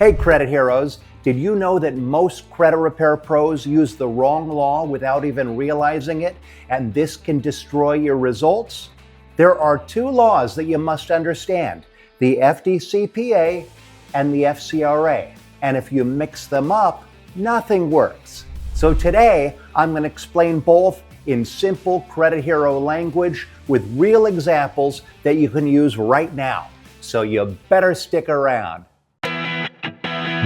Hey credit heroes, did you know that most credit repair pros use the wrong law without even realizing it, and this can destroy your results? There are two laws that you must understand, the FDCPA and the FCRA, and if you mix them up, nothing works. So today, I'm going to explain both in simple credit hero language with real examples that you can use right now. So you better stick around.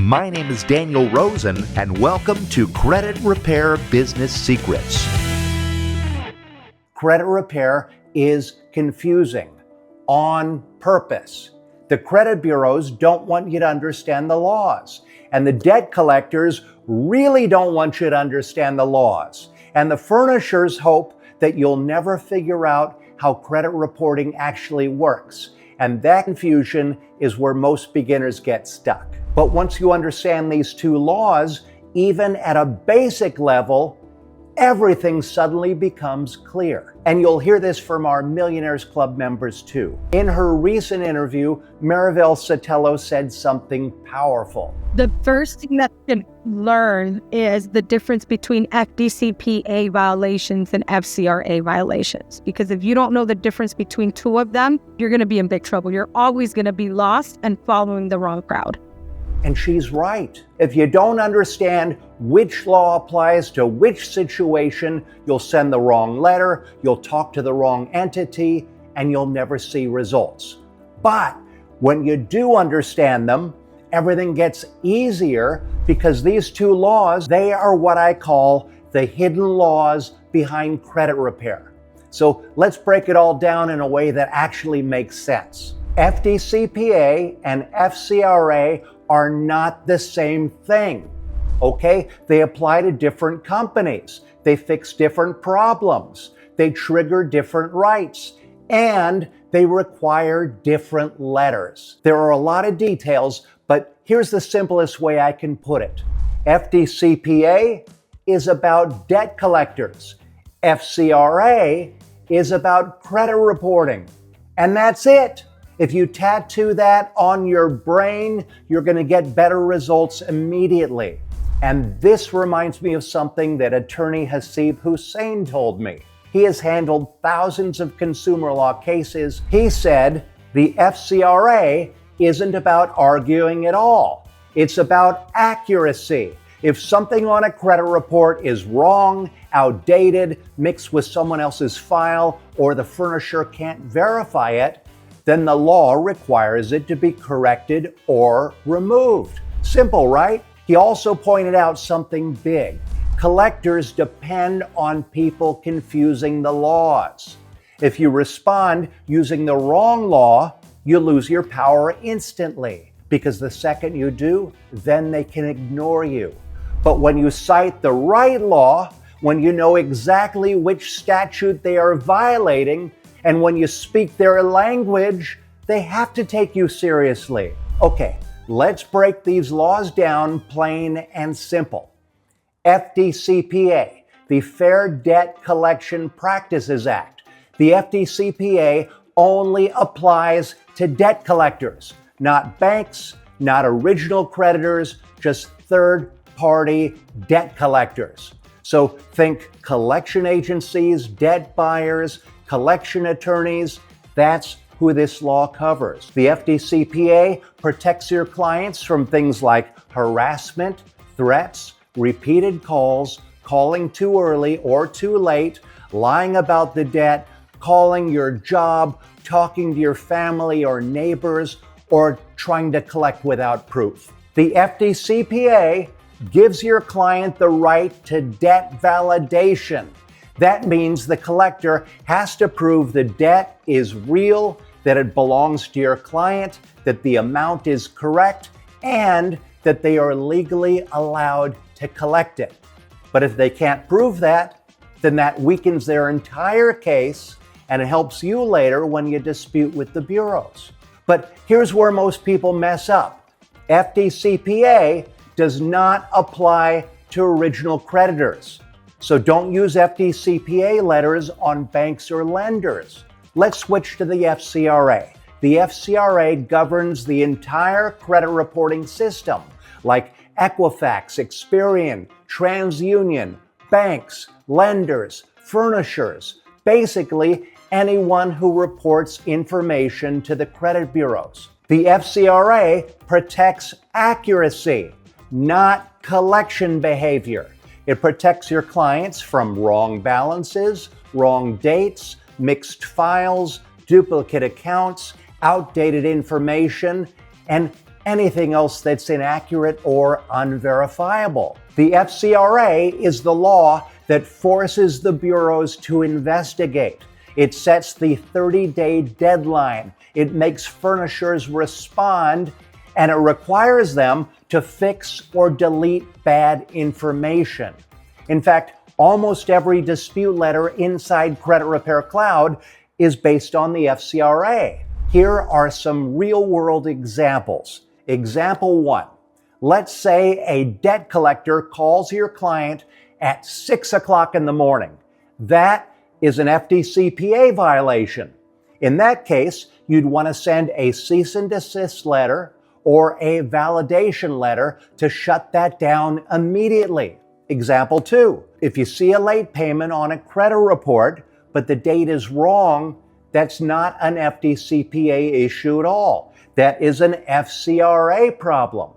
My name is Daniel Rosen, and welcome to Credit Repair Business Secrets. Credit repair is confusing on purpose. The credit bureaus don't want you to understand the laws, and the debt collectors really don't want you to understand the laws. And the furnishers hope that you'll never figure out how credit reporting actually works. And that confusion is where most beginners get stuck. But once you understand these two laws, even at a basic level, everything suddenly becomes clear. And you'll hear this from our Millionaires Club members too. In her recent interview, Maribel Sotelo said something powerful. The first thing that you can learn is the difference between FDCPA violations and FCRA violations. Because if you don't know the difference between two of them, you're going to be in big trouble. You're always going to be lost and following the wrong crowd. And she's right. If you don't understand which law applies to which situation, you'll send the wrong letter, you'll talk to the wrong entity, and you'll never see results. But when you do understand them, everything gets easier because these two laws, they are what I call the hidden laws behind credit repair. So let's break it all down in a way that actually makes sense. FDCPA and FCRA are not the same thing, okay? They apply to different companies. They fix different problems. They trigger different rights, and they require different letters. There are a lot of details, but here's the simplest way I can put it. FDCPA is about debt collectors. FCRA is about credit reporting. And that's it. If you tattoo that on your brain, you're going to get better results immediately. And this reminds me of something that attorney Hasib Hussein told me. He has handled thousands of consumer law cases. He said the FCRA isn't about arguing at all. It's about accuracy. If something on a credit report is wrong, outdated, mixed with someone else's file, or the furnisher can't verify it, then the law requires it to be corrected or removed. Simple, right? He also pointed out something big. Collectors depend on people confusing the laws. If you respond using the wrong law, you lose your power instantly, because the second you do, then they can ignore you. But when you cite the right law, when you know exactly which statute they are violating, and when you speak their language, they have to take you seriously. Okay, let's break these laws down plain and simple. FDCPA, the Fair Debt Collection Practices Act. The FDCPA only applies to debt collectors, not banks, not original creditors, just third-party debt collectors. So think collection agencies, debt buyers, collection attorneys. That's who this law covers. The FDCPA protects your clients from things like harassment, threats, repeated calls, calling too early or too late, lying about the debt, calling your job, talking to your family or neighbors, or trying to collect without proof. The FDCPA gives your client the right to debt validation. That means the collector has to prove the debt is real, that it belongs to your client, that the amount is correct, and that they are legally allowed to collect it. But if they can't prove that, then that weakens their entire case, and it helps you later when you dispute with the bureaus. But here's where most people mess up. FDCPA does not apply to original creditors. So don't use FDCPA letters on banks or lenders. Let's switch to the FCRA. the FCRA governs the entire credit reporting system, like Equifax, Experian, TransUnion, banks, lenders, furnishers, basically anyone who reports information to the credit bureaus. The FCRA protects accuracy, not collection behavior. It protects your clients from wrong balances, wrong dates, mixed files, duplicate accounts, outdated information, and anything else that's inaccurate or unverifiable. The FCRA is the law that forces the bureaus to investigate. It sets the 30-day deadline. It makes furnishers respond, and it requires them to fix or delete bad information. In fact, almost every dispute letter inside Credit Repair Cloud is based on the FCRA. Here are some real-world examples. Example 1. Let's say a debt collector calls your client at 6 o'clock in the morning. That is an FDCPA violation. In that case, you'd want to send a cease and desist letter or a validation letter to shut that down immediately. Example 2. If you see a late payment on a credit report, but the date is wrong, that's not an FDCPA issue at all. That is an FCRA problem.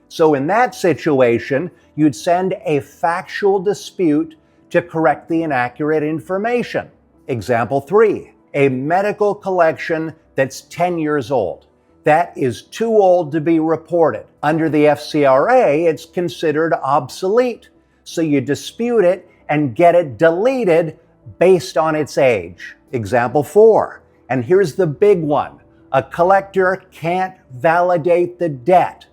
So in that situation, you'd send a factual dispute to correct the inaccurate information. Example 3, a medical collection that's 10 years old. That is too old to be reported. Under the FCRA, it's considered obsolete. So you dispute it and get it deleted based on its age. Example 4, and here's the big one. A collector can't validate the debt.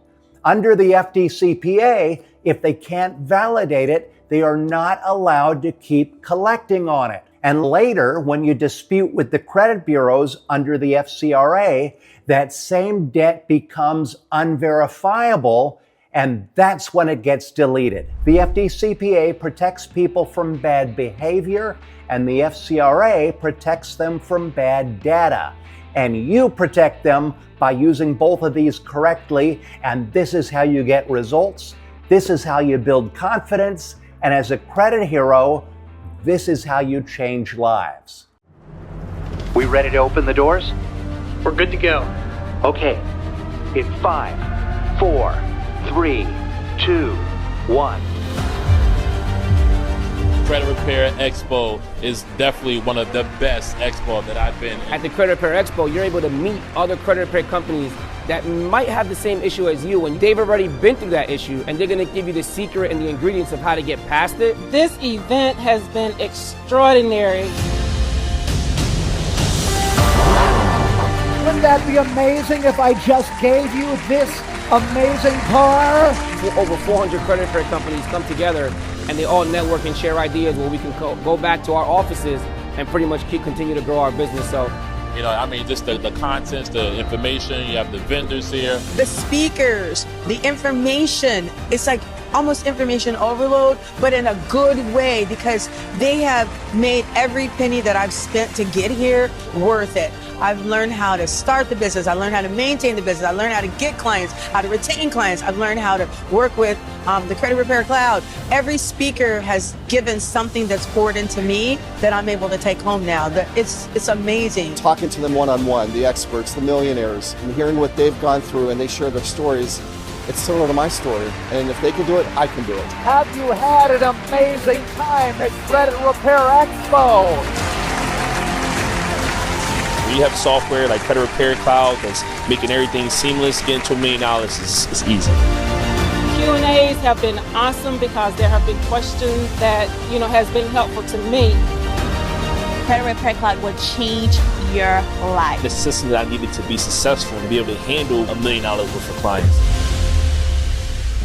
Under the FDCPA, if they can't validate it, they are not allowed to keep collecting on it. And later, when you dispute with the credit bureaus under the FCRA, that same debt becomes unverifiable, and that's when it gets deleted. The FDCPA protects people from bad behavior, and the FCRA protects them from bad data. And you protect them by using both of these correctly, and this is how you get results. This is how you build confidence, and as a credit hero, this is how you change lives. We ready to open the doors? We're good to go. Okay. In 5, 4, 3, 2, 1. Credit Repair Expo is definitely one of the best expo that I've been in. At the Credit Repair Expo, you're able to meet other credit repair companies that might have the same issue as you, and they've already been through that issue, and they're going to give you the secret and the ingredients of how to get past it. This event has been extraordinary. Wouldn't that be amazing if I just gave you this amazing car? Over 400 credit repair companies come together, and they all network and share ideas where we can go back to our offices and pretty much continue to grow our business. So, You know, I mean, just the contents, the information, you have the vendors here. The speakers, the information, it's like almost information overload, but in a good way, because they have made every penny that I've spent to get here worth it. I've learned how to start the business. I learned how to maintain the business. I learned how to get clients, how to retain clients. I've learned how to work with the Credit Repair Cloud. Every speaker has given something that's poured into me that I'm able to take home now. It's amazing. Talking to them one-on-one, the experts, the millionaires, and hearing what they've gone through and they share their stories, it's similar to my story. And if they can do it, I can do it. Have you had an amazing time at Credit Repair Expo? We have software like Credit Repair Cloud that's making everything seamless. Getting to $1 million is easy. Q&As have been awesome because there have been questions that, has been helpful to me. Credit Repair Cloud will change your life. The system that I needed to be successful and be able to handle $1 million worth of clients.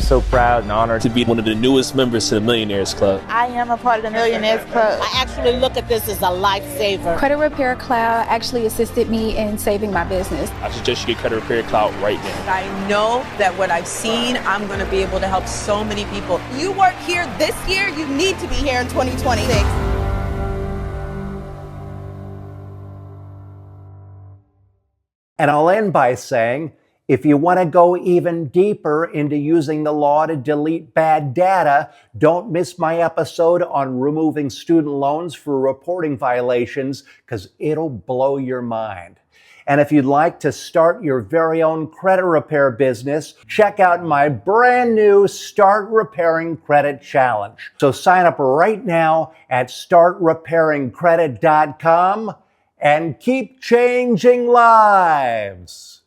So proud and honored to be one of the newest members to the Millionaires Club. I am a part of the Millionaires Club. I actually look at this as a lifesaver. Credit Repair Cloud actually assisted me in saving my business. I suggest you get Credit Repair Cloud right now. I know that what I've seen, I'm going to be able to help so many people. You work here this year, you need to be here in 2026. And I'll end by saying, if you want to go even deeper into using the law to delete bad data, don't miss my episode on removing student loans for reporting violations, because it'll blow your mind. And if you'd like to start your very own credit repair business, check out my brand new Start Repairing Credit Challenge. So sign up right now at startrepairingcredit.com and keep changing lives.